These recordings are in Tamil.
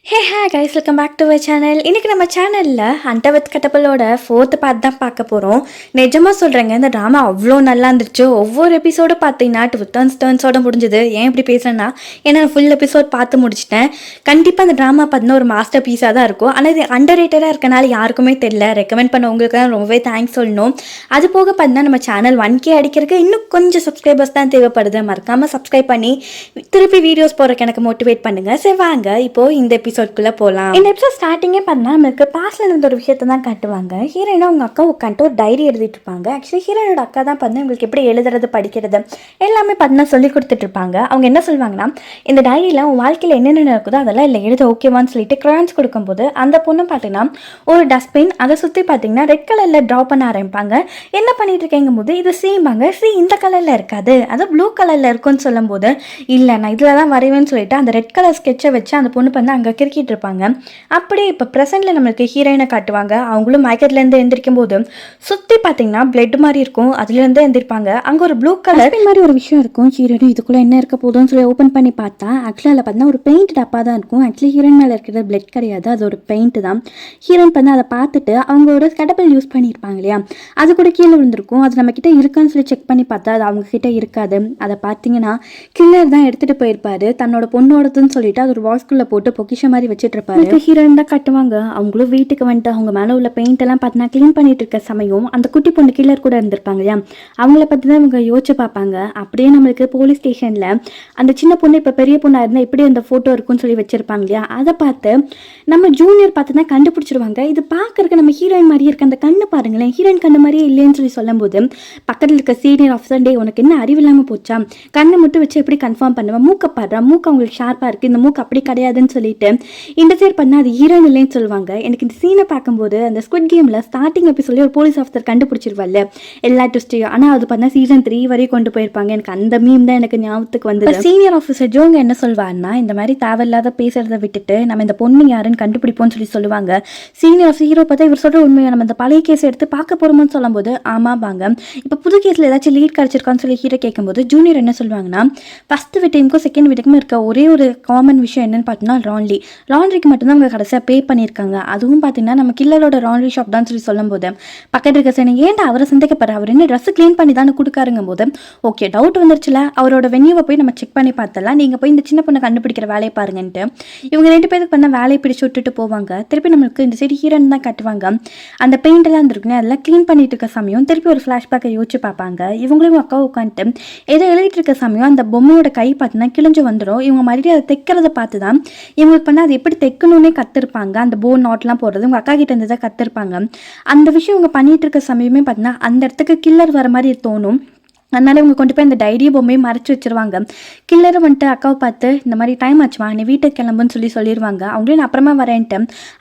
Hey guys, welcome back to my channel. இன்றைக்கி நம்ம சேனலில் ஹண்டர் வித் கட்டபிளோட 4th பார்ட் தான் பார்க்க போகிறோம். நிஜமாக சொல்கிறேங்க, இந்த ட்ராமா அவ்வளோ நல்லா இருந்துச்சு. ஒவ்வொரு எபிசோடு பார்த்தீங்கன்னா டர்ன்ஸோட முடிஞ்சுது. ஏன் இப்படி பேசுகிறேன்னா, ஏன்னா நான் ஃபுல் எபிசோட் பார்த்து முடிச்சிட்டேன். கண்டிப்பாக அந்த ட்ராமா பார்த்தீங்கன்னா ஒரு மாஸ்டர் பீஸாக தான் இருக்கும். ஆனால் இது அண்டர் ரேட்டடாக இருக்கனால யாருக்குமே தெரியல. ரெக்கமெண்ட் பண்ண உங்களுக்கு தான் ரொம்பவே தேங்க்ஸ் சொல்லணும். அது போக பார்த்தீங்கன்னா நம்ம சேனல் 1K அடிக்கிறதுக்கு இன்னும் கொஞ்சம் சப்ஸ்கிரைபர்ஸ் தான் தேவைப்படுது. மறக்காமல் சப்ஸ்கிரைப் பண்ணி திருப்பி வீடியோஸ் போடுறதுக்கு எனக்கு மோட்டிவேட் பண்ணுங்கள். சரி வாங்க இப்போது இந்த எபிசோட்குள்ளே போகலாம். இந்த எபிசோட் ஸ்டார்டிங்கே பார்த்தா நம்மளுக்கு பாஸ்ட்ல இருந்த ஒரு விஷயத்தை தான் காட்டுவாங்க. ஹீரோயினா அவங்க அக்கா உட்காந்துட்டு ஒரு டைரி எழுதிட்டு இருப்பாங்க. ஆக்சுவலி ஹீரோனோட அக்கா தான் பார்த்தா உங்களுக்கு எப்படி எழுதுறது படிக்கிறது எல்லாமே பார்த்தீங்கன்னா சொல்லி கொடுத்துட்டு இருப்பாங்க. அவங்க என்ன சொல்லுவாங்கன்னா, இந்த டைரியில் உன் வாழ்க்கையில் என்னென்ன நடக்குதோ அதெல்லாம் இல்லை எழுத ஓகேவான்னு சொல்லிட்டு கிரான்ஸ் கொடுக்கும்போது அந்த பொண்ணு பார்த்தீங்கன்னா ஒரு டஸ்ட்பின் அதை சுற்றி பார்த்தீங்கன்னா ரெட் கலரில் ட்ரா பண்ண ஆரம்பிப்பாங்க. என்ன பண்ணிட்டு இருக்கேங்கும் போது இது சீம்பாங்க. இந்த கலரில் இருக்காது, அது ப்ளூ கலரில் இருக்குன்னு சொல்லும் போது இல்லை நான் இதில் தான் வரைவேன்னு சொல்லிட்டு அந்த ரெட் கலர் ஸ்கெட்சை வச்சு அந்த பொண்ணு வந்து அங்கே கிறுக்கிட்டு இருப்பாங்க. அப்படியே இப்போ ப்ரெசென்ட்டில் நம்மளுக்கு ஹீரோயினை காட்டுவாங்க. அவங்களும் மயக்கத்துலேருந்து எந்திரிக்கும் போது சுற்றி பார்த்தீங்கன்னா பிளட் மாதிரி இருக்கும், அதுலேருந்து எந்திரிப்பாங்க. அங்கே ஒரு ப்ளூ கலர் மாதிரி ஒரு விஷயம் இருக்கும். ஹீரோயின் இதுக்குள்ளே என்ன இருக்க போதும்னு சொல்லி ஓப்பன் பண்ணி பார்த்தா ஆக்சுவலாக அதில் பார்த்தீங்கன்னா ஒரு பெயிண்ட் டப்பா தான் இருக்கும். ஆக்சுவலி ஹீரோயின் மேலே இருக்கிறது பிளட் கிடையாது, அது ஒரு பெயிண்ட் தான். ஹீரோயின் வந்து அதை பார்த்துட்டு அவங்களோட கடப்பில் யூஸ் பண்ணியிருப்பாங்க இல்லையா, அது கூட கீழே விழுந்திருக்கும். அது நம்ம கிட்ட இருக்கான்னு சொல்லி செக் பண்ணி பார்த்தா அது அவங்க கிட்ட இருக்காது. அதை பார்த்தீங்கன்னா கில்லர் தான் எடுத்துகிட்டு போயிருப்பாரு, தன்னோட பொண்ணோடதுன்னு சொல்லிட்டு அது ஒரு வாஸ்குள்ளே போட்டு பொக்கிஷம் மாதிரி வச்சுட்டு இருப்பாரு. ஹீரோயின் தான் காட்டுவாங்க. அவங்களும் வீட்டுக்கு வந்துட்டு அவங்க மேலே உள்ள பெயிண்ட் எல்லாம் பார்த்தீங்கன்னா க்ளீன் பண்ணிட்டு இருக்க சமயம் அந்த குட்டி பொண்ணு கில்லர் கூட இருந்திருப்பாங்க இல்லையா, அவங்கள பற்றி தான் இவங்க யோசிச்சு பார்ப்பாங்க. அப்படியே நம்மளுக்கு போலீஸ் ஸ்டேஷனில் அந்த சின்ன பொண்ணு இப்போ பெரிய பொண்ணாக இருந்தால் எப்படி அந்த ஃபோட்டோ இருக்குன்னு சொல்லி வச்சிருப்பாங்க இல்லையா, அதை பார்த்து நம்ம ஜூனியர் பார்த்து தான் கண்டுபிடிச்சிருவாங்க. இது பார்க்கறதுக்கு நம்ம ஹீரோயின் மாதிரியே இருக்க, அந்த கண்ணு பாருங்களேன் ஹீரோயின் கண்ணு மாதிரியே இல்லைன்னு சொல்லி சொல்லும்போது பக்கத்தில் இருக்க சீனியர் ஆஃபீஸர், டே உனக்கு என்ன அறிவு இல்லாமல் போச்சா, கண்ணை மட்டும் வச்சு எப்படி கன்ஃபார்ம் பண்ணுவேன், மூக்கை பாடுறா, மூக்கு அவங்களுக்கு ஷார்ப்பாக இருக்குது, இந்த மூக்கு அப்படி கிடையாதுன்னு சொல்லிட்டு இன்டர்ஃபியர் பண்ணால் அது ஹீரோயின் இல்லைன்னு சொல்லுவாங்க. எனக்கு இந்த சீனை பார்க்கும்போது அந்த ஸ்குவிட் கேமில் ஸ்டார்டிங் எபிசோட்லேயே ஒரு போலீஸ் ஆஃபீஸர் கண்டுபிடிச்சிருவாள் எல்லா ட்விஸ்ட்டையும். ஆனால் அது பார்த்தா சீசன் 3 வரையும் கொண்டு போயிருப்பாங்க. எனக்கு அந்த மீம் தான் எனக்கு ஞாபகத்துக்கு வந்து சீனியர் ஆஃபீஸர் ஜோங்க என்ன சொல்வாருன்னா, இந்த மாதிரி தேவையில்லாத பேசுறதை விட்டுட்டு நம்ம இந்த பொண்ணு யாருன்னு கண்டுபிடிப்போம்னு சொல்லி சொல்லுவாங்க. சீனியர் ஆஃபீஸர் ஹீரோ பார்த்தா இவர் சொல்கிற உண்மையை நம்ம இந்த பழைய கேஸ் எடுத்து பார்க்க போகிறோம்னு சொல்லும்போது ஆமாவாங்க, இப்போ புது கேஸில் ஏதாச்சும் லீட் கிடச்சிருக்கான்னு சொல்லி ஹீரோ கேட்கும்போது ஜூனியர் என்ன சொல்லுவாங்கன்னா, ஃபஸ்ட்டு விட்டமுக்கும் செகண்ட் விட்டமும் இருக்க ஒரே ஒரு காமன் விஷயம் என்னன்னு பார்த்தீங்கன்னா லாண்ட்ரிக்கு மட்டும்தான் அவங்க கடைசியாக பே பண்ணியிருக்காங்க. அதுவும் பார்த்தீங்கன்னா நம்ம கில்லரோட லாண்ட்ரி ஷாப் தான் சொல்லி சொல்லும்போது பக்கத்து இருக்க சரி ஏன்டா அவரை சந்தேகப்படுற, அவர் என்ன ட்ரெஸ் க்ளீன் பண்ணி தானே கொடுக்காருங்கும் போது ஓகே டவுட் வந்துருச்சுல, அவரோட வென்யூவை போய் நம்ம செக் பண்ணி பார்த்தலாம், நீங்கள் போய் இந்த சின்ன பொண்ணை கண்டுபிடிக்கிற வேலையை பாருங்கன்ட்டு இவங்க 2 பேருக்கு பண்ண வேலையை பிடிச்சி விட்டுட்டு போவாங்க. திருப்பி நம்மளுக்கு இந்த சைடு ஹீரோயின் தான் காட்டுவாங்க. அந்த பெயிண்ட் எல்லாம் இருந்திருக்குங்க, அதெல்லாம் க்ளீன் பண்ணிட்டு இருக்க சமயம் திருப்பி ஒரு ஃப்ளாஷ்பேக்கை யோசிச்சு பார்ப்பாங்க. இவங்களும் அக்கா உட்காந்துட்டு ஏதோ எழுதிட்டு இருக்க சமயம் அந்த பொம்மையோட கை பார்த்தீங்கன்னா கிழிஞ்சு வந்துடும். இவங்க மறுபடியும் அதை தைக்கிறத பார்த்து தான் இவங்களுக்கு பண்ண அது எப்படி தைக்கணும்னே கற்றுருப்பாங்க. அந்த போ நாட்லாம் போடுறது உங்கள் அக்கா கிட்ட இருந்து தான் கற்றுருப்பாங்க. அந்த விஷயம் இவங்க பண்ணிட்டு இருக்க சமயமே பார்த்தீங்கன்னா அந்த இடத்துக்கு கில்லர் வர மாதிரி தோணும். அதனால இவங்க கொண்டு போய் அந்த டைரி பொம்மையை மறைச்சி வச்சிருவாங்க. கில்லரை வந்துட்டு அக்காவை பார்த்து இந்த மாதிரி டைம் ஆச்சுமா நீ வீட்டுக்கு கிளம்புன்னு சொல்லிடுவாங்க. அவங்களே நான் அப்புறமா வரேன்ட்டு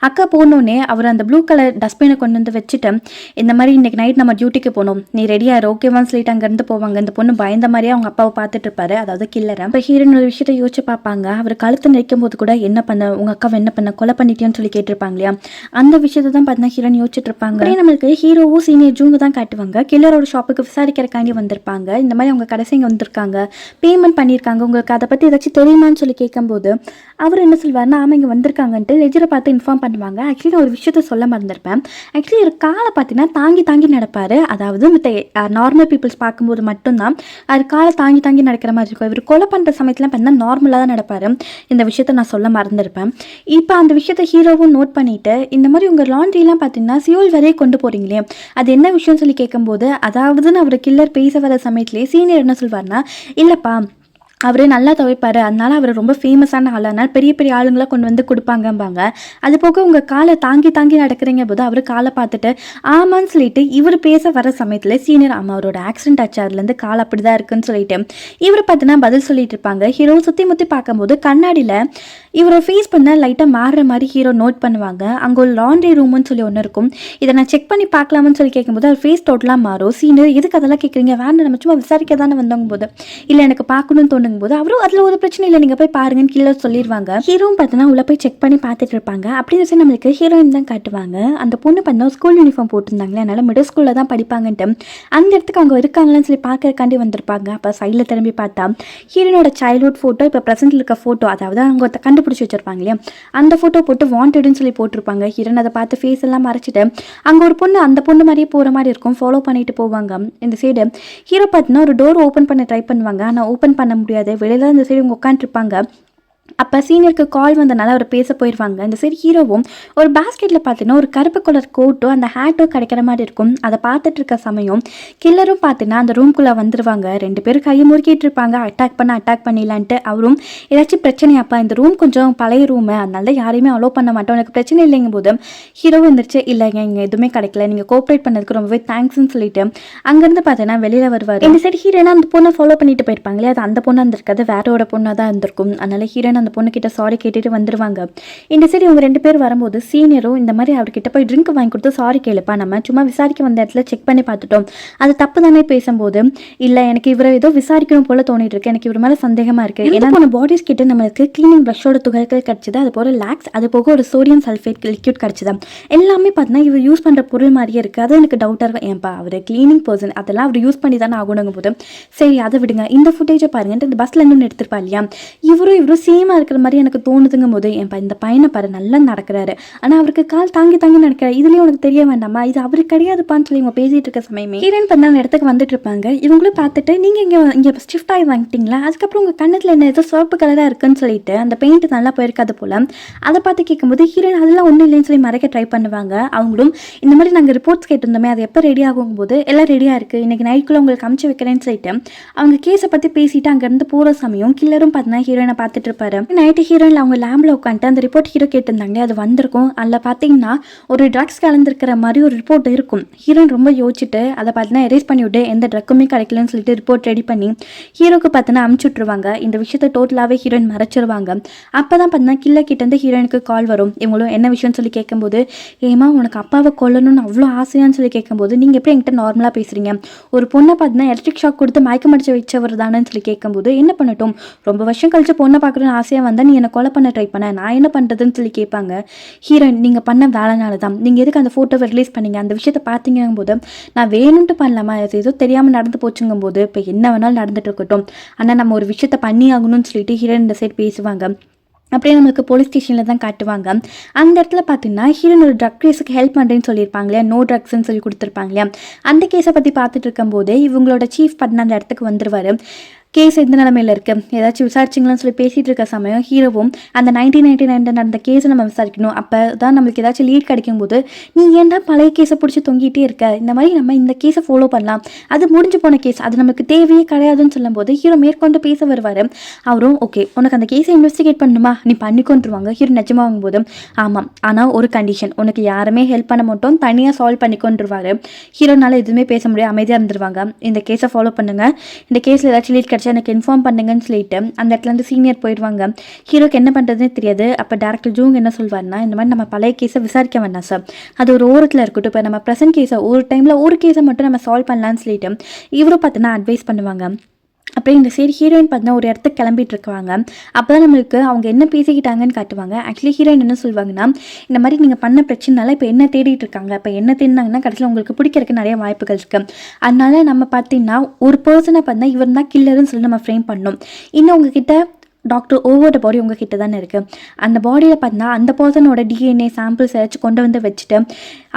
அக்கா போனோடனே அவர் அந்த ப்ளூ கலர் டஸ்ட்பினை கொண்டு வந்து வச்சுட்டு இந்த மாதிரி இன்றைக்கி நைட் நம்ம டியூட்டிக்கு போகணும், நீ ரெடியாக ஓகேவான்னு சொல்லிட்டு அங்கேருந்து போவாங்க. இந்த பொண்ணு பயந்த மாதிரியே அவங்க அப்பாவை பார்த்துட்டு இருப்பாரு, அதாவது கில்லரை. இப்போ ஹீரோயின் ஒரு விஷயத்தை யோசிச்சு பார்ப்பாங்க. அவர் கழுத்து நிற்கும் போது கூட என்ன பண்ண உங்கள் அக்காவை என்ன பண்ண கொலை பண்ணிட்டேன்னு சொல்லி கேட்டிருப்பாங்க இல்லையா, அந்த விஷயத்தை தான் பார்த்தீங்கன்னா ஹீரோயின் யோசிச்சுட்டு இருப்பாங்க. அப்படியே நம்மளுக்கு ஹீரோவும் சீனியர் ஜூங்க தான் காட்டுவாங்க. கில்லரோட ஷாப்புக்கு விசாரிக்கிறக்காண்டி வந்திருப்பாங்க. இந்த மாதிரி அவங்க கடைசி இங்கே வந்திருக்காங்க, பேமெண்ட் பண்ணியிருக்காங்க, உங்களுக்கு அதை பற்றி ஏதாச்சும் தெரியுமான்னு சொல்லி கேட்கும்போது அவர் என்ன சொல்வார்னா, ஆமாம் இங்கே வந்திருக்காங்கன்ட்டு லெஜரை பார்த்து இன்ஃபார்ம் பண்ணுவாங்க. ஆக்சுவலி நான் ஒரு விஷயத்த சொல்ல மறந்துருப்பேன். ஆக்சுவலி ஒரு காலை பார்த்தீங்கன்னா தாங்கி நடப்பார், அதாவது மற்ற நார்மல் பீப்புள்ஸ் பார்க்கும்போது மட்டும்தான் அது காலை தாங்கி நடக்கிற மாதிரி இருக்கும். இவர் கொலை பண்ணுற சமயத்தில் பார்த்தீங்கன்னா நார்மலாக தான் நடப்பார். இந்த விஷயத்த நான் சொல்ல மறந்துருப்பேன். இப்போ அந்த விஷயத்த ஹீரோவும் நோட் பண்ணிவிட்டு இந்த மாதிரி உங்கள் லாண்ட்ரிலாம் பார்த்தீங்கன்னா சியோல் வரையே கொண்டு போகிறீங்களே அது என்ன விஷயம்னு சொல்லி கேட்கும்போது, அதாவதுன்னு அவர் கில்லர் பேச வர சமயத்திலே சீனியர் என்ன சொல்வார்னா, இல்லைப்பா அவரே நல்லா துவைப்பார், அதனால அவர் ரொம்ப ஃபேமஸான ஆள், அதனால் பெரிய பெரிய ஆளுங்களாம் கொண்டு வந்து கொடுப்பாங்கம்பாங்க. அது போக உங்கள் காலை தாங்கி நடக்கிறீங்க போது அவர் காலை பார்த்துட்டு ஆமான்னு சொல்லிட்டு இவர் பேச வர சமயத்தில் சீனியர் ஆமாம் அவரோட ஆக்சிடென்ட் ஆச்சு, அதுலேருந்து கால் அப்படி தான் இருக்குன்னு சொல்லிட்டு இவர் பார்த்தீங்கன்னா பதில் சொல்லிட்டு இருப்பாங்க. ஹீரோ சுற்றி முற்றி பார்க்கும்போது கண்ணாடியில் இவரை ஃபேஸ் பண்ண லைட்டாக மாறுற மாதிரி ஹீரோ நோட் பண்ணுவாங்க. அங்கே ஒரு லாண்ட்ரி ரூம்னு சொல்லி ஒன்று இருக்கும், இதை நான் செக் பண்ணி பார்க்கலாம்னு சொல்லி கேட்கும்போது அவர் ஃபேஸ் டோட்டலாக மாறும். சீனியர் எதுக்கு அதெல்லாம் கேட்குறீங்க, வேண்டாம் நம்ம சும்மா விசாரிக்க தானே வந்தவங்க போது இல்லை எனக்கு பார்க்கணும்னு தோணுங்க போது அவரும் அதில் ஒரு பிரச்சனை இல்லை, நீங்கள் போய் பாருங்கன்னு கீழே சொல்லிடுவாங்க. ஹீரோவும் பார்த்தீங்கன்னா உள்ள போய் செக் பண்ணி பார்த்துட்டு இருப்பாங்க. அப்படின்னு சொல்லி நம்மளுக்கு ஹீரோயின் தான் காட்டுவாங்க. அந்த பொண்ணு பார்த்தீங்கன்னா ஸ்கூல் யூனிஃபார்ம் போட்டிருந்தாங்களே, அதனால மிடில் ஸ்கூலில் தான் படிப்பாங்கன்ட்டு அந்த இடத்துக்கு அவங்க இருக்காங்களான்னு சொல்லி பார்க்கறக்காண்டி வந்திருப்பாங்க. அப்போ சைடில் திரும்பி பார்த்தா ஹீரோனோட சைல்ட்ஹுட் ஃபோட்டோ, இப்போ ப்ரெசென்ட்டில் இருக்க ஃபோட்டோ, அதாவது அவங்க கண்டுபிடிச்சி வச்சிருப்பாங்க இல்லையா, அந்த ஃபோட்டோ போட்டு வாண்டட்னு சொல்லி போட்டிருப்பாங்க. ஹீரோன் அதை பார்த்து ஃபேஸ் எல்லாம் மறைச்சிட்டு அங்கே ஒரு பொண்ணு அந்த பொண்ணு மாதிரியே போகிற மாதிரி இருக்கும், ஃபாலோ பண்ணிட்டு போவாங்க. இந்த சைடு ஹீரோ பார்த்தீங்கன்னா ஒரு டோர் ஓப்பன் பண்ண ட்ரை பண்ணுவாங்க, ஆனால் ஓப்பன் பண்ண முடியாது. வெளியில் இந்த சைடு இவங்க உட்காந்துருப்பாங்க. அப்போ சீனியருக்கு கால் வந்தனால அவர் பேச போயிடுவாங்க. இந்த சரி ஹீரோவும் ஒரு பேஸ்கெட்டில் பார்த்தீங்கன்னா ஒரு கருப்பு கலர் கோட்டோ அந்த ஹேட்டோ கிடைக்கிற மாதிரி இருக்கும். அதை பார்த்துட்டு இருக்க சமயம் கில்லரும் பார்த்தீங்கன்னா அந்த ரூம்குள்ளே வந்துருவாங்க. 2 பேரும் கையை முறுக்கிட்டு இருப்பாங்க, அட்டாக் பண்ணிடலான்ட்டு. அவரும் ஏதாச்சும் பிரச்சனையாப்பா, இந்த ரூம் கொஞ்சம் பழைய ரூமு, அதனால யாரையுமே அலோவ் பண்ண மாட்டோம், எனக்கு பிரச்சனை இல்லைங்கும் போது ஹீரோவும் இருந்துச்சு, இல்லைங்க இங்கே எதுவுமே கிடைக்கல, நீங்கள் கோஆப்ரேட் பண்ணதுக்கு ரொம்பவே தேங்க்ஸ்ன்னு சொல்லிட்டு அங்கேருந்து பார்த்தீங்கன்னா வெளியில் வருவார். இந்த சைடு ஹீரோனா அந்த பொண்ணை ஃபாலோ பண்ணிட்டு போயிருப்பாங்களே, அது அந்த பொண்ணு இருந்திருக்காது, வேறோட பொண்ணாக தான் இருந்திருக்கும். அதனால ஹீரோன் அந்த பொண்ணுக்கிட்ட சாரி கேட்டுட்டு வந்துருவாங்க. இந்த சரி இவங்க 2 பேர் வரும்போது சீனியரும் இந்த மாதிரி அவர்கிட்ட போய் ட்ரிங்க் வாங்கி கொடுத்து சாரி கேளுப்பா, நம்ம சும்மா விசாரிக்க வந்த இடத்துல செக் பண்ணி பார்த்துட்டோம், அது தப்பு தானே பேசும்போது, இல்லை எனக்கு இவரை ஏதோ விசாரிக்கணும் போல தோணிட்டு இருக்கு, எனக்கு இவர் மேலே சந்தேகமாக இருக்கு. ஏன்னா போன பாடிஸ் கிட்ட நம்மளுக்கு கிளீனிங் ப்ரஷோட துகள்கள் கிடச்சிது, அது போல லாக்ஸ், அது போக ஒரு சோடியம் சல்ஃபேட் லிக்யூட் கிடச்சிது. எல்லாமே பார்த்தீங்கன்னா இவர் யூஸ் பண்ணுற பொருள் மாதிரியே இருக்குது. அது எனக்கு டவுட்டாக இருக்கும். ஏன்பா அவர் கிளீனிங் பர்சன், அதெல்லாம் அவர் யூஸ் பண்ணி தானே ஆகணுங்கும் போது சரி அதை விடுங்க, இந்த ஃபுட்டேஜை பாருங்கன்ட்டு இந்த பஸ்ல இருந்து எடுத்துருப்பா இல்லையா, இவரும் சேமாக இருக்கிற மாதிரி எனக்கு தோணுதுங்கும் போது, என் இந்த பையனை பாரு நல்லா நடக்கிறாரு, ஆனால் அவருக்கு கால் தாங்கி நடக்கிறார், இதுலேயும் உனக்கு தெரிய வேண்டாமா, இது அவரு கிடையாதுப்பான்னு சொல்லி இவங்க பேசிட்டு இருக்க சமயமே ஹீரோயின் பண்ண அந்த இடத்துக்கு வந்துட்டு இருப்பாங்க. இவங்களும் பார்த்துட்டு நீங்கள் இங்கே ஷிஃப்ட் ஆகி வாங்கிட்டீங்களா, அதுக்கப்புறம் உங்கள் கண்ணத்தில் என்ன ஏதோ சிவப்பு கலராக இருக்குன்னு சொல்லிட்டு அந்த பெயிண்ட் நல்லா போயிருக்காது போல. அதை பார்த்து கேட்கும்போது ஹீரோயின் அதெல்லாம் ஒன்றும் இல்லைன்னு சொல்லி மறைக்க ட்ரை பண்ணுவாங்க. அவங்களும் இந்த மாதிரி நாங்கள் ரிப்போர்ட்ஸ் கேட்டிருந்தோமே, அது எப்போ ரெடி ஆகும் போது எல்லாம் ரெடியாக இருக்குது, இன்னைக்கு நைட்டுக்குள்ளே உங்களுக்கு அமுச்சு வைக்கிறேன்னு சொல்லிட்டு அவங்க கேஸை பற்றி பேசிட்டு அங்கேருந்து போகிற சமயம் கில்லரும் பார்த்தீங்கன்னா ஹீரோயினை பார்த்துட்டு இருப்பாரு. நைட்டு ஹீரோயின் அவங்க லேபில் உட்காந்துட்டு அந்த ரிப்போர்ட் ஹீரோ கேட்டிருந்தாங்க, அது வந்திருக்கும். அதில் பார்த்தீங்கன்னா ஒரு ட்ரக்ஸ் கலந்துருக்கிற மாதிரி ஒரு ரிப்போர்ட் இருக்கும். ஹீரோயின் ரொம்ப யோசிச்சுட்டு அதை பார்த்தீங்கன்னா எரேஸ் பண்ணிவிட்டு எந்த ட்ரக்குமே கிடைக்கலன்னு சொல்லிட்டு ரிப்போர்ட் ரெடி பண்ணி ஹீரோக்கு பார்த்தீங்கன்னா அமுச்சுட்ருவாங்க. இந்த விஷயத்தை டோட்டலாகவே ஹீரோயின் மறைச்சிருவாங்க. அப்போ தான் பார்த்தீங்கன்னா கில்லர் கிட்டேருந்து ஹீரோயினுக்கு கால் வரும். இவங்களும் என்ன விஷயம்னு சொல்லி கேட்கும்போது, ஏமா உனக்கு அப்பாவை கொல்லணும்னு அவ்வளோ ஆசையான்னு சொல்லி கேட்கும்போது, நீங்கள் எப்படி என்கிட்ட நார்மலாக பேசுகிறீங்க, ஒரு பொண்ணை பார்த்தீங்கன்னா எலக்ட்ரிக் ஷாக் கொடுத்து மயக்கம் அடிச்சு வச்சவர் தானேன்னு சொல்லி கேட்கும்போது, என்ன பண்ணட்டும், ரொம்ப வருஷம் கழிச்சு பொண்ணை பார்க்கணும்னு ஆசையாக வந்தால் நீ என்னை கொலை பண்ண ட்ரை பண்ண, நான் என்ன பண்ணுறதுன்னு சொல்லி கேட்பாங்க. ஹீரோயின் நீங்கள் பண்ண வேலைனால தான், நீங்கள் எதுக்கு அந்த ஃபோட்டோவை ரிலீஸ் பண்ணீங்க, அந்த விஷயத்தை பார்த்தீங்கும் போது நான் வேணும்ட்டு பண்ணலாமா, அது ஏதோ தெரியாமல் நடந்து போச்சுங்கும் போது இப்போ என்ன வேணாலும் நடந்துட்டு இருக்கட்டும், ஆனால் நம்ம ஒரு விஷயத்தை பண்ணி ஆகணும்னு சொல்லிட்டு ஹீரோயின் இந்த சைட் பேசுவாங்க. அப்படியே நம்மளுக்கு போலீஸ் ஸ்டேஷனில் தான் காட்டுவாங்க. அந்த இடத்துல பார்த்தீங்கன்னா ஹீரோயின் ஒரு ட்ரக் கேஸுக்கு ஹெல்ப் பண்ணுறேன்னு சொல்லியிருப்பாங்களே, நோ ட்ரக்ஸ்ன்னு சொல்லி கொடுத்துருப்பாங்க இல்லையா, அந்த கேஸை பற்றி பார்த்துட்டு இருக்கும்போது இவங்களோட சீஃப் பண்ண அந்த இடத்துக்கு வந்துருவார். கேஸ் எந்த நிலமையில் இருக்குது, ஏதாச்சும் விசாரிச்சிங்களான்னு சொல்லி பேசிகிட்டு இருக்க சமயம் ஹீரோவும் அந்த 1999 நடந்த கேஸை நம்ம விசாரிக்கணும், அப்போ தான் நம்மளுக்கு ஏதாச்சும் லீட் கிடைக்கும்போது நீ ஏன்டா பழைய கேஸை பிடிச்சி தொங்கிட்டே இருக்க, இந்த மாதிரி நம்ம இந்த கேஸை ஃபாலோ பண்ணலாம், அது முடிஞ்சு போன கேஸ், அது நமக்கு தேவையே கிடையாதுன்னு சொல்லும்போது ஹீரோ மேற்கொண்டு பேச வருவார். அவரும் ஓகே உனக்கு அந்த கேஸை இன்வெஸ்டிகேட் பண்ணணுமா, நீ பண்ணிக்கொண்டுருவாங்க. ஹீரோ நிஜமாகும் போது ஆமாம், ஆனால் ஒரு கண்டிஷன், உனக்கு யாருமே ஹெல்ப் பண்ண மாட்டோம், தனியாக சால்வ் பண்ணிக்கொண்டுருவார். ஹீரோனால எதுவுமே பேச முடியாது, அமைதியாக இருந்துருவாங்க. இந்த கேஸை ஃபாலோ பண்ணுங்கள், இந்த கேஸில் ஏதாச்சும் லீட் எனக்கு இன்ஃபார்ம் பண்ணுங்கன்னு சொல்லிட்டு அந்த இடத்துல இருந்து சீனியர் போயிடுவாங்க. ஹீரோக்கு என்ன பண்ணுறதுனே தெரியாது. அப்போ டேரக்டர் ஜூங் என்ன சொல்வார்னா, இந்த மாதிரி நம்ம பழைய கேஸை விசாரிக்க வேண்டாம் சார், அது ஒரு ஓரத்தில் இருக்கட்டும், இப்போ நம்ம ப்ரெசென்ட் கேஸை ஒரு டைமில் ஒரு கேஸை மட்டும் நம்ம சால்வ் பண்ணலான்னு சொல்லிட்டு இவரும் பார்த்தீங்கன்னா அட்வைஸ் பண்ணுவாங்க. அப்படியே இந்த சைடு ஹீரோயின் பார்த்தீங்கன்னா ஒரு இடத்துக்கு கிளம்பிட்டு இருக்காங்க. அப்போ தான் நம்மளுக்கு அவங்க என்ன பேசிக்கிட்டாங்கன்னு காட்டுவாங்க. ஆக்சுவலி ஹீரோயின் என்ன சொல்லுவாங்கன்னா, இந்த மாதிரி நீங்கள் பண்ண பிரச்சனைனால இப்போ என்ன தேடிட்டு இருக்காங்க, இப்போ என்ன தேடினாங்கன்னா கடைசியில் உங்களுக்கு பிடிக்கிறதுக்கு நிறைய வாய்ப்புகள் இருக்குது, அதனால நம்ம பார்த்தீங்கன்னா ஒரு பர்சனை பார்த்தீங்கன்னா இவர் தான் கில்லருன்னு சொல்லி நம்ம ஃப்ரேம் பண்ணோம். இன்னும் உங்ககிட்ட டாக்டர் ஓவோட பாடி உங்ககிட்ட தானே இருக்குது, அந்த பாடியில் பார்த்தா அந்த பர்சனோட டிஎன்ஏ சாம்பிள்ஸ் ஏதாச்சும் கொண்டு வந்து வச்சுட்டு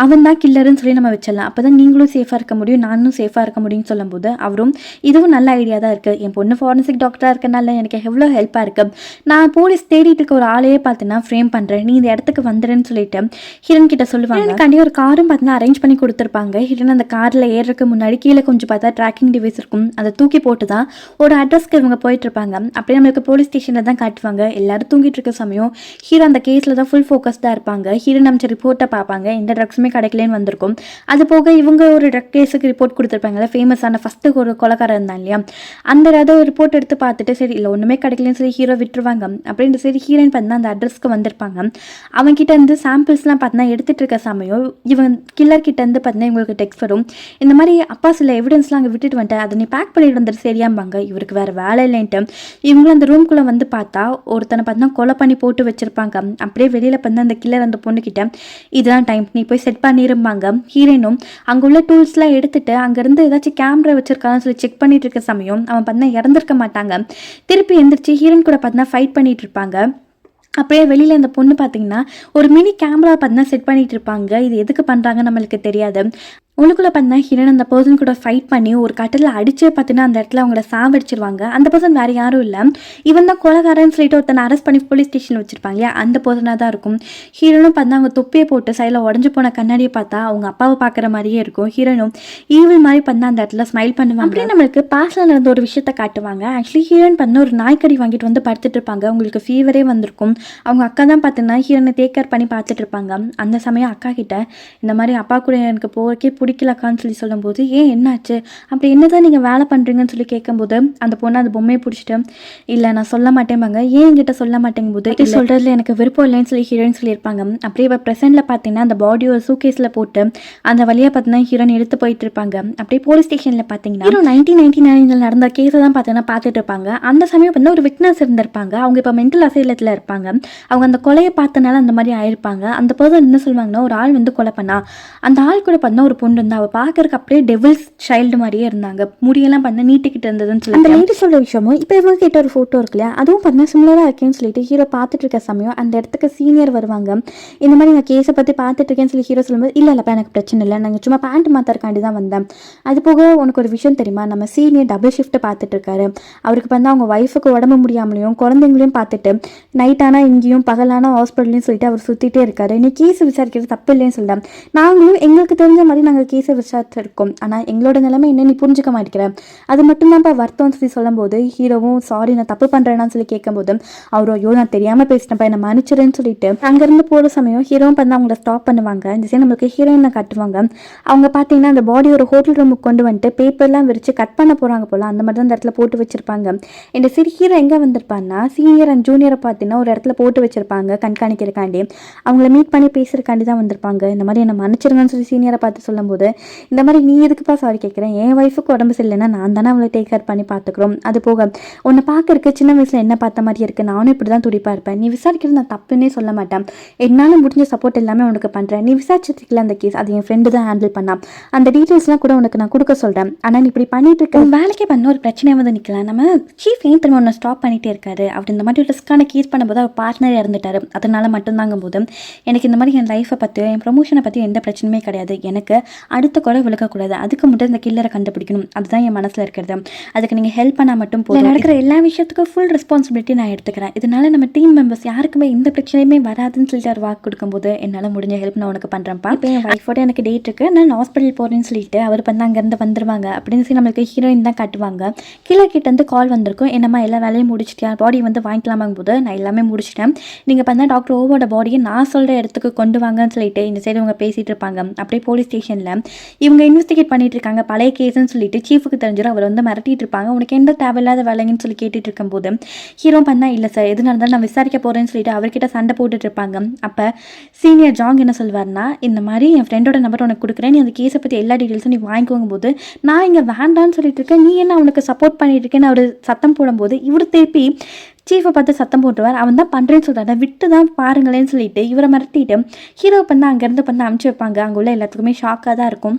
அவன் தான் கில்லருன்னு சொல்லி நம்ம வச்சிடலாம், அப்போ தான் நீங்களும் சேஃபாக இருக்க முடியும், நானும் சேஃபாக இருக்க முடியும்னு சொல்லும்போது அவரும் இதுவும் நல்ல ஐடியா தான் இருக்குது, என் பொண்ணு ஃபாரன்சிக் டாக்டராக இருக்கனால எனக்கு எவ்வளோ ஹெல்ப்பாக இருக்குது, நான் போலீஸ் தேடிட்டு இருக்க ஒரு ஆளையே பார்த்தீங்கன்னா ஃப்ரேம் பண்ணுறேன், நீ இந்த இடத்துக்கு வந்துடுன்னு சொல்லிட்டு ஹீரோன் கிட்ட சொல்லுவாங்க. எனக்காண்டி ஒரு காரும் பார்த்தீங்கன்னா அரேஞ்ச் பண்ணி கொடுத்துருப்பாங்க. ஹீரோன் அந்த காரில் ஏறதுக்கு முன்னாடி கீழே கொஞ்சம் பார்த்தா ட்ராக்கிங் டிவைஸ் இருக்கும், அதை தூக்கி போட்டு தான் ஒரு அட்ரஸ்க்கு இவங்க போயிட்டு இருப்பாங்க. அப்படியே நம்மளுக்கு போலீஸ் ஸ்டேஷனில் தான் காட்டுவாங்க. எல்லாரும் தூங்கிட்டு இருக்க சமயம் ஹீரோ அந்த கேஸில் தான் ஃபுல் ஃபோக்கஸ்டாக இருப்பாங்க. ஹீரோ நம்ம ரிப்போர்ட்டை பார்ப்பாங்க, எந்த ட்ரக்ஸுமே கிடைக்கலன்னு வந்திருக்கும். அது போக இவங்க ஒரு ட்ரக் கேஸுக்கு ரிப்போர்ட் கொடுத்துருப்பாங்கல்ல, ஃபேமஸான ஃபஸ்ட்டு ஒரு கொலைக்காரன் இருந்தான் இல்லையா, அந்த ஏதோ ரிப்போர்ட் எடுத்து பார்த்துட்டு சரி இல்லை ஒன்றுமே கிடைக்கலன்னு சொல்லி ஹீரோ விட்டுருவாங்க. அப்படின்ட்டு சரி ஹீரோயின் பார்த்தா அந்த அட்ரஸ்க்கு வந்திருப்பாங்க. அவங்ககிட்ட இருந்து சாம்பிள்ஸ்லாம் பார்த்தா எடுத்துகிட்டு இருக்க சமயம் இவன் கில்லர் கிட்ட இருந்து பார்த்தீங்கன்னா இவங்களுக்கு டெக்ஸ்ட் வரும். இந்த மாதிரி அப்பா சில எவிடன்ஸ்லாம் அங்கே விட்டுட்டு வந்துட்டேன், அதை நீ பேக் பண்ணிட்டு வந்துட்டு சரியாம்பாங்க. இவருக்கு வேறு வேலை இல்லைன்ட்டு இவங்களும் அந்த ரூம்குள்ளே வந்து பார்த்தா ஒருத்தனை பார்த்தீங்கன்னா கொலை பண்ணி போட்டு வச்சிருப்பாங்க. அப்படியே வெளியில் பார்த்தா அந்த கில்லர் அந்த பொண்ணுக்கிட்ட இதுதான் டைம் நீ போய் செட் பண்ணிருப்பாங்க. ஹீரோயினும் அங்கே உள்ள டூல்ஸ்லாம் எடுத்துட்டு அங்கேருந்து ஏதாச்சும் கேமரா வச்சிருக்கான்னு சொல்லி செக் பண்ணிட்டு இருக்க சமயம் அவன் பார்த்தீங்கன்னா இறந்துருக்க மாட்டாங்க. திருப்பி எந்திரிச்சு ஹீரோயின் கூட பார்த்தீங்கன்னா ஃபைட் பண்ணிட்டு இருப்பாங்க. அப்படியே வெளியில் இந்த பொண்ணு பார்த்தீங்கன்னா ஒரு மினி கேமரா பார்த்தீங்கன்னா செட் பண்ணிட்டு இருப்பாங்க. இது எதுக்கு பண்ணுறாங்க நம்மளுக்கு தெரியாது. உங்களுக்குள்ளே பார்த்தா ஹீரோன் அந்த பர்சன் கூட ஃபைட் பண்ணி ஒரு கட்டில் அடிச்சே பார்த்தீங்கன்னா அந்த இடத்துல அவங்கள சாவடிச்சிருவாங்க. அந்த பர்சன் வேறு யாரும் இல்லை, இவன் தான் கொலைகாரன்னு சொல்லிட்டு ஒருத்தனை அரெஸ்ட் பண்ணி போலீஸ் ஸ்டேஷன் வச்சிருப்பாங்க. அந்த பர்சனாக தான் இருக்கும். ஹீரோனும் பார்த்தா அவங்க தொப்பியை போட்டு சைடில் உடஞ்சி போன கண்ணாடியை பார்த்தா அவங்க அப்பாவை பார்க்குற மாதிரியே இருக்கும். ஹீரோனும் ஈவில் மாதிரி பார்த்தா அந்த இடத்துல ஸ்மைல் பண்ணுவாங்க. அப்படியே நம்மளுக்கு பாஸ்டில் நடந்த ஒரு விஷயத்த காட்டுவாங்க. ஆக்சுவலி ஹீரோயின் பண்ண ஒரு நாய்க்கறி வாங்கிட்டு வந்து படுத்துட்டு இருப்பாங்க. அவங்களுக்கு ஃபீவரே வந்திருக்கும். அவங்க அக்கா தான் பார்த்தீங்கன்னா ஹீரோனை டேக் கேர் பண்ணி பார்த்துட்டு இருப்பாங்க. அந்த சமயம் அக்கா கிட்ட இந்த மாதிரி அப்பா கூட எனக்கு போக்கே பிடிக்கலக்கான்னு சொல்லி சொல்லும்போது ஏன் என்னாச்சு அப்படி என்னதான் நீங்கள் வேலை பண்ணுறீங்கன்னு சொல்லி கேட்கும்போது அந்த பொண்ணு அந்த பொம்மையை பிடிச்சிட்டு இல்லை நான் சொல்ல மாட்டேன்பாங்க. ஏன் என்கிட்ட சொல்ல மாட்டேங்கும்போது சொல்கிறதுல எனக்கு விருப்பம் இல்லைன்னு சொல்லி ஹீரோயின் சொல்லியிருப்பாங்க. அப்படியே இப்போ ப்ரெசென்ட்டில் பார்த்தீங்கன்னா அந்த பாடி ஒரு சூகேஸில் போட்டு அந்த வழியாக பார்த்தீங்கன்னா ஹீரோயின் எடுத்து போயிட்டு இருப்பாங்க. அப்படியே போலீஸ் ஸ்டேஷனில் பார்த்தீங்கன்னா ஹீரோ 1999 நடந்த கேஸை தான் பார்த்தீங்கன்னா பார்த்துட்டு இருப்பாங்க. அந்த சமயம் வந்து ஒரு விட்னஸ் இருந்திருப்பாங்க. அவங்க இப்போ மென்டல் அசைலத்தில் இருப்பாங்க. அவங்க அந்த கொலையை பார்த்தனால அந்த மாதிரி ஆயிருப்பாங்க. அந்த பர்சன் என்ன சொல்லுவாங்கன்னா ஒரு ஆள் வந்து கொலை பண்ணா அந்த ஆள் கூட பார்த்தா ஒரு பொண்ணு இருந்தா அவள் பார்க்கறதுக்கு அப்படியே டெவில்ஸ் சைல்டு மாதிரியே இருந்தாங்க. முடியெல்லாம் பார்த்தா நீட்டிக்கிட்டு இருந்ததுன்னு சொல்லி அந்த லேடி சொல்கிற விஷயமும் இப்போ இவங்க கிட்ட ஒரு ஃபோட்டோ இருக்குல்ல அதுவும் பார்த்தா சிமிலராக இருக்கேன்னு சொல்லிட்டு ஹீரோ பார்த்துட்டு இருக்க சமயம் அந்த இடத்துக்கு சீனியர் வருவாங்க. இந்த மாதிரி நான் கேஸை பற்றி பார்த்துட்டு இருக்கேன்னு சொல்லி ஹீரோ சொல்லும்போது இல்லைப்பா எனக்கு பிரச்சனை இல்லை, நாங்கள் சும்மா பேண்ட் மாற்றறக்காண்டி தான் வந்தேன். அது போக உனக்கு ஒரு விஷயம் தெரியுமா, நம்ம சீனியர் டபுள் ஷிஃப்ட் பார்த்துட்டு இருக்காரு. அவருக்கு பார்த்தா அவங்க ஒய்ஃபுக்கு உடம்பு முடியாமலையும் குழந்தைங்களையும் பார்த்துட்டு நைட் ஆனால் இங்கேயும் பகலான ஹாஸ்பிட்டல்லையும் சொல்லிட்டு அவர் சுற்றிட்டே இருக்காரு. நீ கேஸ் விசாரிக்கிறது தப்பு இல்லைன்னு சொல்லிட்டேன். நாங்களும் எங்களுக்கு தெரிஞ்ச மாதிரி நாங்கள் கேஸை விசாரிச்சிருக்கோம், ஆனால் எங்களோட நிலைமை என்ன நீ புரிஞ்சுக்க மாட்டேங்கிறேன், அது மட்டும்தான்ப்பா வருத்தம்னு சொல்லி சொல்லும்போது ஹீரோவும் சாரி நான் தப்பு பண்ணுறேன்னு சொல்லி கேட்கும்போது அவரும் ஐயோ நான் தெரியாமல் பேசிட்டேன்ப்பா என்னை மன்னிச்சிருன்னு சொல்லிட்டு அங்கேருந்து போகிற சமயம் ஹீரோவும் பண்ணி அவங்கள ஸ்டாப் பண்ணுவாங்க. இந்த சைடு நம்மளுக்கு ஹீரோயினை காட்டுவாங்க. அவங்க பார்த்தீங்கன்னா அந்த பாடி ஒரு ஹோட்டல் ரூமுக்கு கொண்டு வந்துட்டு பேப்பர்லாம் விரிச்சு கட் பண்ண போகிறாங்க போல, அந்த மாதிரி தான் அந்த இடத்துல போட்டு வச்சிருப்பாங்க. இந்த சரி ஹீரோ எங்கே வந்திருப்பான்னா சீனியர் அண்ட் ஜூனியரை பார்த்தீங்கன்னா ஒரு இடத்துல போட்டு வச்சிருப்பாங்க கண்காணிக்கிறக்காண்டி. அவங்கள மீட் பண்ணி பேசுறதுக்காண்டி தான் வந்திருப்பாங்க. இந்த மாதிரி என்னை மன்னிச்சிருங்கன்னு சொல்லி சீனியரை பார்த்து சொல்லும்போது இந்த மாதிரி நீ எதுக்குப்பா சாரி கேட்குறேன், என் ஒய்ஃபுக்கு உடம்பு சரியில்லைன்னா நான் தானே அவளை டேக் கேர் பண்ணி பார்த்துக்கிறோம். அது போக உன்னை பார்க்கறக்கு சின்ன வயசில் என்ன பார்த்த மாதிரி இருக்குது, நானும் இப்படி தான் துடிப்பாக இருப்பேன், நீ விசாரிக்கிறது நான் தப்புன்னே சொல்ல மாட்டேன், என்னால் முடிஞ்ச சப்போர்ட் எல்லாமே உனக்கு பண்ணுறேன், நீ விசாரிச்சிருக்கல அந்த கேஸ் அது என் ஃப்ரெண்டு தான் ஹேண்டில் பண்ணான், அந்த டீட்டெயில்ஸ்லாம் கூட உனக்கு நான் கொடுக்க சொல்கிறேன், ஆனால் நீ இப்படி பண்ணிட்டு இருக்க வேலைக்கே பண்ண ஒரு பிரச்சனையாக வந்து நிற்கலாம், நம்ம சீஃப் ஏன் திரும்ப ஒன்று ஸ்டாப் பண்ணிகிட்டே இருக்காரு அப்படி இந்த மாதிரி ரிஸ்க்கான கேஸ் பண்ணும்போது அவர் பார்ட்னர் இறந்துட்டார், அதனால மட்டும்தாங்கும் போது எனக்கு இந்த மாதிரி என் லைஃப்பை பற்றி என் ப்ரொமோஷனை பற்றி எந்த பிரச்சனையுமே கிடையாது, எனக்கு அடுத்த கூட விழுக்கக்கூடாது, அதுக்கு மட்டும் இந்த கில்லரை கண்டுபிடிக்கணும், அதுதான் என் மனசில் இருக்கிறது, அதுக்கு நீங்கள் ஹெல்ப் பண்ணால் மட்டும் போதும், நடக்கிற எல்லா விஷயத்துக்கும் ஃபுல் ரெஸ்பான்சிபிலிட்டி நான் எடுத்துக்கிறேன், இதனால நம்ம டீம் மெம்பர்ஸ் யாருக்குமே எந்த பிரச்சனையுமே வராதுன்னு சொல்லிட்டு அவர் வாக்கு கொடுக்கும்போது என்னால் முடிஞ்ச ஹெல்ப் நான் உனக்கு பண்ணுறேன்ப்பா, இப்போ என் ஒய்ஃபோட எனக்கு டேட் இருக்குது நான் ஹாஸ்பிட்டல் போகிறேன்னு சொல்லிட்டு அவர் வந்து அங்கேருந்து வந்துருவாங்க அப்படின்னு சொல்லி நம்மளுக்கு ஹீரோயின் தான் காட்டுவாங்க. கீழே கிட்ட இருந்து கால் வந்திருக்கும், என்னம்மா எல்லா வேலையும் முடிச்சிட்டியா, பாடி வந்து வாங்கிக்கலாமாங்க போது நான் எல்லாமே முடிச்சிட்டேன், நீங்கள் பார்த்தா டாக்டர் ஓவோட பாடியை நான் சொல்கிற இடத்துக்கு கொண்டு வாங்கன்னு சொல்லிட்டு இந்த சைடு இவங்க பேசிகிட்டு இருப்பாங்க. அப்படியே போலீஸ் ஸ்டேஷனில் இவங்க இன்வெஸ்டிகேட் பண்ணிட்டு இருக்காங்க பழைய கேஸ்ன்னு சொல்லிட்டு சீஃபுக்கு தெரிஞ்சிடும், அவர் வந்து மிரட்டிட்டு இருப்பாங்க, உனக்கு எந்த தேவையில்லாத வேலைங்கன்னு சொல்லி கேட்டுட்டு இருக்கும்போது ஹீரோ பண்ணா இல்லை சார் எது நடந்தாலும் நான் விசாரிக்க போகிறேன்னு சொல்லிட்டு அவர்கிட்ட சண்டை போட்டுட்டு இருப்பாங்க. அப்போ சீனியர் ஜாங் என்ன சொல்வார்னா இந்த மாதிரி என் ஃப்ரெண்டோட நம்பர் உனக்கு கொடுக்குறேன், நீ அந்த கேஸை பற்றி எல்லா டீட்டெயில்ஸும் நீ வாங்கிக்கோங்க போது நான் இங்கே வேண்டான்னு சொல்லிட்டு இருக்கேன், நீ என்ன அவனுக்கு சப்போர்ட் பண்ணிட்டு இருக்கேன்னு அவர் சத்தம் போடும்போது இவர் திருப்பி சீஃபை பார்த்து சத்தம் போட்டுருவார், அவன் தான் பண்ணுறேன்னு சொல்கிறாரு விட்டு தான் பாருங்களேன்னு சொல்லிட்டு இவரை மிரட்டிட்டு ஹீரோ பண்ண அங்கேருந்து பண்ண அனுப்பிச்சு வைப்பாங்க. அங்கே உள்ள எல்லாத்துக்குமே ஷாக்காக தான் இருக்கும்.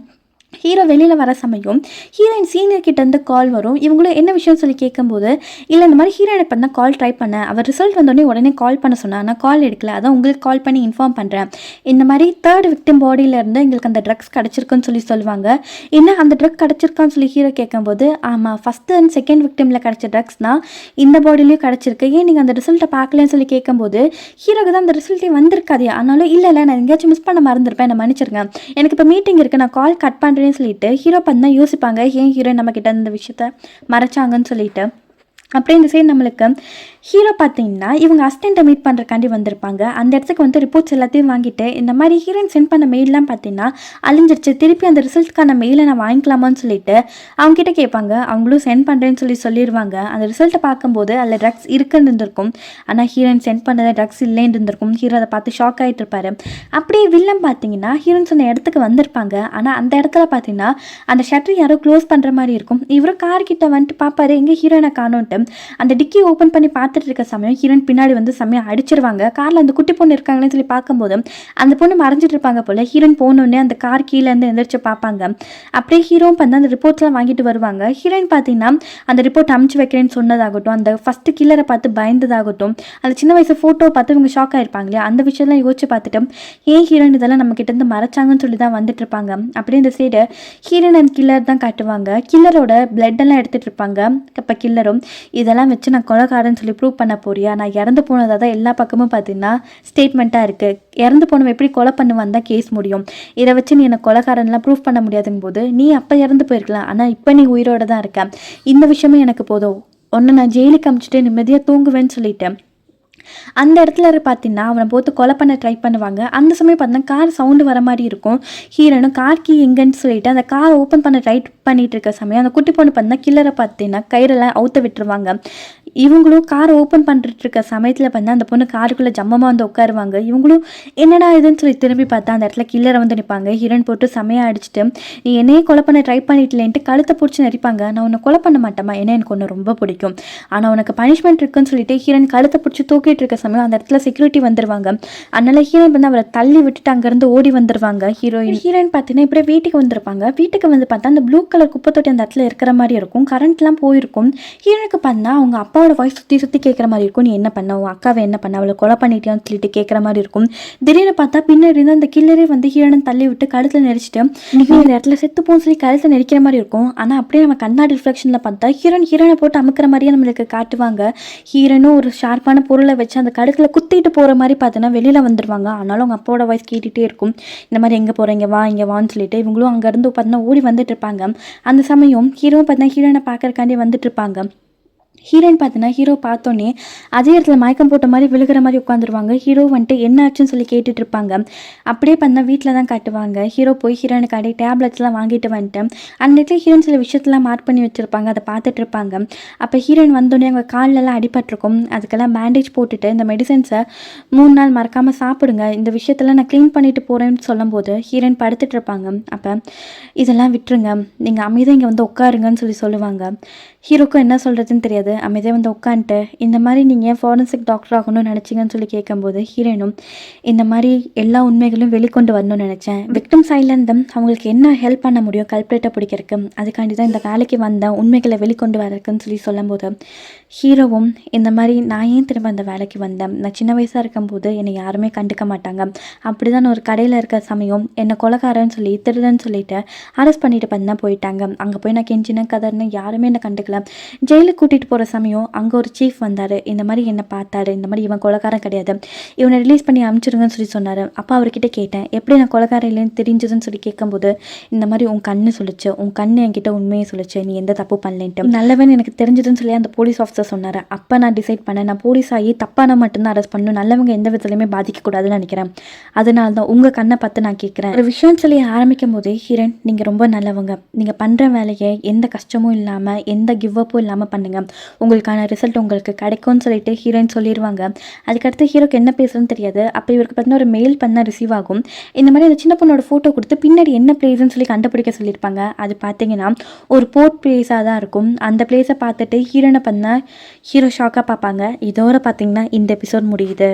ஹீரோ வெளியில் வர சமயம் ஹீரோயின் சீனியர் கிட்டேருந்து கால் வரும். இவங்களும் என்ன விஷயம் சொல்லி கேட்கும்போது இல்லை இந்த மாதிரி ஹீரோயினுக்கு பண்ண கால் ட்ரை பண்ணேன், அவர் ரிசல்ட் வந்தோடனே உடனே கால் பண்ண சொன்னேன், ஆனால் கால் எடுக்கல, அதான் உங்களுக்கு கால் பண்ணி இன்ஃபார்ம் பண்ணுறேன், இந்த மாதிரி தேர்ட் விக்டிம் பாடியிலேருந்து எங்களுக்கு அந்த ட்ரக்ஸ் கிடச்சிருக்குன்னு சொல்லி சொல்லுவாங்க. என்ன அந்த ட்ரக் கிடச்சிருக்கான்னு சொல்லி ஹீரோ கேட்கும்போது ஆமாம் ஃபஸ்ட்டு அண்ட் செகண்ட் விக்டிமில் கிடச்ச ட்ரக்ஸ் தான் இந்த பாடியிலையும் கிடச்சிருக்கு, ஏன் நீங்கள் அந்த ரிசல்ட்டை பார்க்கலன்னு சொல்லி கேட்கும்போது ஹீரோக்கு தான் அந்த ரிசல்ட்டே வந்திருக்காது, ஆனாலும் இல்லை நான் எங்கேயாச்சும் மிஸ் பண்ண மறந்துருப்பேன் என்னை மன்னிச்சிருங்க, எனக்கு இப்போ மீட்டிங் இருக்குது நான் கால் கட் பண்ணுறேன்னு சொல்லிட்டு ஹீரோ பண்ண யோசிப்பாங்க ஏன் ஹீரோயின் நம்ம கிட்ட இந்த விஷயத்த மறைச்சாங்கன்னு சொல்லிட்டு. அப்படியே இந்த சைடு நம்மளுக்கு ஹீரோ பார்த்தீங்கன்னா இவங்க அசிஸ்டண்ட்டை மீட் பண்ணுறக்காண்டி வந்திருப்பாங்க. அந்த இடத்துக்கு வந்து ரிப்போர்ட்ஸ் எல்லாத்தையும் வாங்கிட்டு இந்த மாதிரி ஹீரோயின் சென்ட் பண்ண மெயிலெலாம் பார்த்தீங்கன்னா அழிஞ்சிருச்சு, திருப்பி அந்த ரிசல்ட்கான மெயிலை நான் வாங்கிக்கலாமான்னு சொல்லிட்டு அவங்ககிட்ட கேட்பாங்க. அவங்களும் சென்ட் பண்ணுறேன்னு சொல்லிடுவாங்க. அந்த ரிசல்ட்டை பார்க்கும்போது அதில் ட்ரக்ஸ் இருக்குன்னு இருந்திருக்கும், ஆனால் ஹீரோயின் சென்ட் பண்ணதை ட்ரக்ஸ் இல்லைன்னு இருந்திருக்கும். ஹீரோ அதை பார்த்து ஷாக் ஆகிட்டு இருப்பாரு. அப்படியே வில்லன் பார்த்தீங்கன்னா ஹீரோயின் சொன்ன இடத்துக்கு வந்திருப்பாங்க. ஆனால் அந்த இடத்துல பார்த்தீங்கன்னா அந்த ஷட்டர் யாரோ க்ளோஸ் பண்ணுற மாதிரி இருக்கும். இவரும் கார்கிட்ட வந்துட்டு பார்ப்பாரு, எங்கே ஹீரோயினை காணோன்ட்டு. அந்த டிக்கி ஓப்பன் பண்ணி பார்த்துட்டு இருக்க சமயம் ஹீரோயின் பின்னாடி வந்து சமயம் அடிச்சிருவாங்க. காரில் அந்த குட்டி பொண்ணு இருக்காங்கன்னு சொல்லி பார்க்கும்போது அந்த பொண்ணு மறைஞ்சிட்டு இருப்பாங்க போல. ஹீரோயின் போனோடனே அந்த கார் கீழே இருந்து எந்திரிச்சு பார்ப்பாங்க. அப்படியே ஹீரோவும் பண்ண அந்த ரிப்போர்ட்ஸ்லாம் வாங்கிட்டு வருவாங்க. ஹீரோயின் பார்த்தீங்கன்னா அந்த ரிப்போர்ட் அமுச்சு வைக்கிறேன்னு சொன்னதாகட்டும், அந்த ஃபர்ஸ்ட் கில்லரை பார்த்து பயந்ததாகட்டும், அந்த சின்ன வயசு ஃபோட்டோ பார்த்து இவங்க ஷாக் ஆயிருப்பாங்க இல்லையா, அந்த விஷயம்லாம் யோசிச்சு பார்த்துட்டு ஏன் ஹீரோயின் இதெல்லாம் நம்ம கிட்ட இருந்து மறைச்சாங்கன்னு சொல்லி தான் வந்துட்டு இருப்பாங்க. அப்படியே இந்த சைடு ஹீரோயின் அண்ட் கில்லர் தான் காட்டுவாங்க. கில்லரோட பிளட் எல்லாம் எடுத்துட்டு இருப்பாங்க. இப்போ கில்லரும் இதெல்லாம் வச்சு நான் கொலைகாரன்னு சொல்லி ப்ரூவ் பண்ண போறியா, நான் இறந்து போனதாக தான் எல்லா பக்கமும் பார்த்தீங்கன்னா ஸ்டேட்மெண்ட்டாக இருக்குது, இறந்து போனவன் எப்படி கொலை பண்ணுவான் தான் கேஸ் முடியும், இதை வச்சு நீ எனக்கு கொலைகாரன்லாம் ப்ரூவ் பண்ண முடியாதுங்க போது நீ அப்போ இறந்து போயிருக்கலாம், ஆனால் இப்போ நீ உயிரோட தான் இருக்க, இந்த விஷயமே எனக்கு போதும், ஒன்று நான் ஜெயிலுக்கு அமிச்சிட்டு நிம்மதியாக தூங்குவேன்னு சொல்லிட்டேன். அந்த இடத்துல பார்த்தீங்கன்னா அவனை போட்டு கொலை பண்ண ட்ரை பண்ணுவாங்க. அந்த சமயம் பார்த்தீங்கன்னா கார் சவுண்டு வர மாதிரி இருக்கும். ஹீரோனும் கார் கீ எங்கன்னு சொல்லிட்டு அந்த கார் ஓப்பன் பண்ண ட்ரை பண்ணிட்டு இருக்க சமயம் அந்த குட்டி பொண்ணு பார்த்தீங்கன்னா கில்லரை பார்த்தீங்கன்னா கயிறெல்லாம் அவுத்த விட்டுருவாங்க. இவங்களும் கார் ஓப்பன் பண்ணிட்டு இருக்க சமயத்தில் பார்த்தா அந்த பொண்ணு காருக்குள்ளே ஜம்மமாக வந்து உட்காருவாங்க. இவங்களும் என்னடா இதுன்னு சொல்லி திரும்பி பார்த்தா அந்த இடத்துல கில்லரை வந்து நிற்பாங்க. ஹீரோயின் போட்டு செமையாக அடிச்சுட்டு நீ என்னையே கொலை பண்ண ட்ரை பண்ணிட்டலேன்ட்டு கழுத்தை பிடிச்சி நடிப்பாங்க. நான் உன்னை கொலை பண்ண மாட்டேமா, ஏன்னா எனக்கு ஒன்று ரொம்ப பிடிக்கும், ஆனால் உனக்கு பனிஷ்மெண்ட் இருக்குன்னு சொல்லிட்டு ஹீரோயின் கழுத்தை பிடிச்சி தூக்கிட்டு இருக்க சமயம் அந்த இடத்துல செக்யூரிட்டி வந்துருவாங்க. அதனால ஹீரோயின் வந்து அவரை தள்ளி விட்டுட்டு அங்கேருந்து ஓடி வந்துருவாங்க. ஹீரோயின் பார்த்தீங்கன்னா இப்படியே வீட்டுக்கு வந்திருப்பாங்க. வீட்டுக்கு வந்து பார்த்தா அந்த ப்ளூ கலர் குப்பை தொட்டி அந்த இடத்துல இருக்கிற மாதிரி இருக்கும். கரண்ட்லாம் போயிருக்கும். ஹீரோனுக்கு பார்த்தா அவங்க அப்பா வாய்ஸ் சுற்றி சுற்றி கேட்குற மாதிரி இருக்கும். நீ என்ன பண்ண, உன் அக்காவை என்ன பண்ண, அவளை கொலை பண்ணிட்டியான்னு சொல்லிட்டு கேட்குற மாதிரி இருக்கும். திடீர்னு பார்த்தா பின்னாடி இருந்து அந்த கில்லரே வந்து ஹீரோனை தள்ளி விட்டு கழுத்தில் நெரிச்சிட்டு நீங்கள் இந்த இடத்துல செத்துப்போன்னு சொல்லி கழுத்தில் நெரிக்கிற மாதிரி இருக்கும். ஆனால் அப்படியே நம்ம கண்ணாடி ரிஃப்ளெக்ஷனில் பார்த்தா ஹீரோனை போட்டு அமுக்கிற மாதிரியே நம்மளுக்கு காட்டுவாங்க. ஹீரோனும் ஒரு ஷார்ப்பான பொருளை வச்சு அந்த கழுத்தில் குத்திட்டு போகிற மாதிரி பார்த்தோன்னா வெளியில் வந்துடுவாங்க. ஆனாலும் அவங்க அப்பாவோட வாய்ஸ் கேட்டுகிட்டே இருக்கும். இந்த மாதிரி எங்கே போகிறீங்க, வா இங்கே வான்னு சொல்லிட்டு இவங்களும் அங்கேருந்து பார்த்தீங்கன்னா ஓடி வந்துட்டு இருப்பாங்க. அந்த சமயம் ஹீரோவும் பார்த்தீங்கன்னா ஹீரோனை பார்க்கறக்காண்டி வந்துட்டு இருப்பாங்க. ஹீரோயின் பார்த்தீங்கன்னா ஹீரோ பார்த்தோன்னே அதே இடத்துல மயக்கம் போட்ட மாதிரி விழுகிற மாதிரி உட்காந்துருவாங்க. ஹீரோ வந்துட்டு என்ன ஆச்சுன்னு சொல்லி கேட்டுட்டு இருப்பாங்க. அப்படியே பார்த்தா வீட்டில் தான் காட்டுவாங்க. ஹீரோ போய் ஹீரோயினுக்காண்டி டேப்லெட்ஸ்லாம் வாங்கிட்டு வந்துட்டு அந்த இடத்துல ஹீரோயின் சில விஷயத்தெல்லாம் மார்க் பண்ணி வச்சுருப்பாங்க. அதை பார்த்துட்டு இருப்பாங்க. அப்போ ஹீரோயின் வந்தோடனே அவங்க காலெல்லாம் அடிபட்டிருக்கும். அதுக்கெல்லாம் பேண்டேஜ் போட்டுட்டு இந்த மெடிசன்ஸை 3 நாள் மறக்காமல் சாப்பிடுங்க, இந்த விஷயத்தெல்லாம் நான் க்ளீன் பண்ணிட்டு போகிறேன்னு சொல்லும்போது ஹீரோயின் படுத்துட்டு இருப்பாங்க. அப்போ இதெல்லாம் விட்டுருங்க, நீங்கள் அமைதியாக இங்கே வந்து உட்காருங்கன்னு சொல்லுவாங்க. ஹீரோக்கும் என்ன சொல்கிறதுன்னு தெரியாது. அமைதியாக வந்து உட்காந்துட்டு இந்த மாதிரி நீங்கள் ஏன் ஃபாரன்சிக் டாக்டர் ஆகணும்னு நினச்சிங்கன்னு சொல்லி கேட்கும்போது ஹீரோயினும் இந்த மாதிரி எல்லா உண்மைகளும் வெளிக்கொண்டு வரணும்னு நினச்சேன். விக்டிம் சைட்லேருந்து அவங்களுக்கு என்ன ஹெல்ப் பண்ண முடியும் கல்பிரேட்டை பிடிக்கிறதுக்கு, அதுக்காண்டி தான் இந்த வேலைக்கு வந்தேன் உண்மைகளை வெளிக்கொண்டு வரக்குன்னு சொல்லும்போது ஹீரோவும் இந்த மாதிரி நான் ஏன் திரும்ப அந்த வேலைக்கு வந்தேன், நான் சின்ன வயசாக இருக்கும்போது என்னை யாருமே கண்டுக்க மாட்டாங்க, அப்படி தான் ஒரு கடையில் இருக்க சமயம் என்னை கொலைக்காரன்னு சொல்லி திருடன்னு சொல்லிட்டு அரெஸ்ட் பண்ணிட்டு பண்ண போயிட்டாங்க. அங்கே போய் நான் கெஞ்சின கதர்னு யாருமே என்னை கண்டுக்கல. ஜெயிலுக்கு கூட்டிகிட்டு போகிற சமயம் அங்கே ஒரு சீஃப் வந்தார். இந்த மாதிரி என்னை பார்த்தாரு, இந்த மாதிரி இவன் கொலைக்காரன் கிடையாது, இவனை ரிலீஸ் பண்ணி அனுப்பிச்சிருங்கன்னு சொல்லி சொன்னார். அப்போ அவர்கிட்ட கேட்டேன் எப்படி நான் கொலைக்காரன் இல்லைன்னு தெரிஞ்சதுன்னு சொல்லி கேட்கும்போது இந்த மாதிரி உன் கண்ணு சொல்லிச்சு, உன் கண்ணு என்கிட்ட உண்மையை சொல்லிச்சு, நீ எந்த தப்பு பண்ணலேன்ட்டு நல்லவன் எனக்கு தெரிஞ்சதுன்னு சொல்லி அந்த போலீஸ் ஆஃபீஸர் சொன்னார். அப்போ நான் டிசைட் பண்ணேன் நான் போலீஸ் ஆகி தப்பான மட்டும்தான் அரெஸ்ட் பண்ணணும், நல்லவங்க எந்த விதத்துலையுமே பாதிக்கக்கூடாதுன்னு நினைக்கிறேன். அதனால தான் உங்கள் கண்ணை பார்த்து நான் கேட்குறேன். ஒரு விஷயம் சொல்லி ஆரம்பிக்கும் போதே ஹீரோயின் நீங்கள் ரொம்ப நல்லவங்க, நீங்கள் பண்ணுற வேலையை எந்த கஷ்டமும் இல்லாமல் எந்த கிவ் அப்பும் இல்லாமல் பண்ணுங்கள், உங்களுக்கான ரிசல்ட் உங்களுக்கு கிடைக்கும்னு சொல்லிட்டு ஹீரோயின் சொல்லிடுவாங்க. அதுக்கடுத்து ஹீரோக்கு என்ன பேசுறதுன்னு தெரியாது. அப்போ இவருக்கு பார்த்தீங்கன்னா ஒரு மெயில் பண்ணால் ரிசீவ் ஆகும். இந்த மாதிரி அந்த சின்ன பொண்ணோட ஃபோட்டோ கொடுத்து பின்னாடி என்ன பிளேஸ்ன்னு சொல்லி கண்டுபிடிக்க சொல்லியிருப்பாங்க. அது பார்த்தீங்கன்னா ஒரு போர்ட் பிளேஸாக தான் இருக்கும். அந்த பிளேஸை பார்த்துட்டு ஹீரோனை பண்ண ஹீரோ ஷாக்காக பார்ப்பாங்க. இதோட பார்த்தீங்கன்னா இந்த எபிசோட் முடியுது.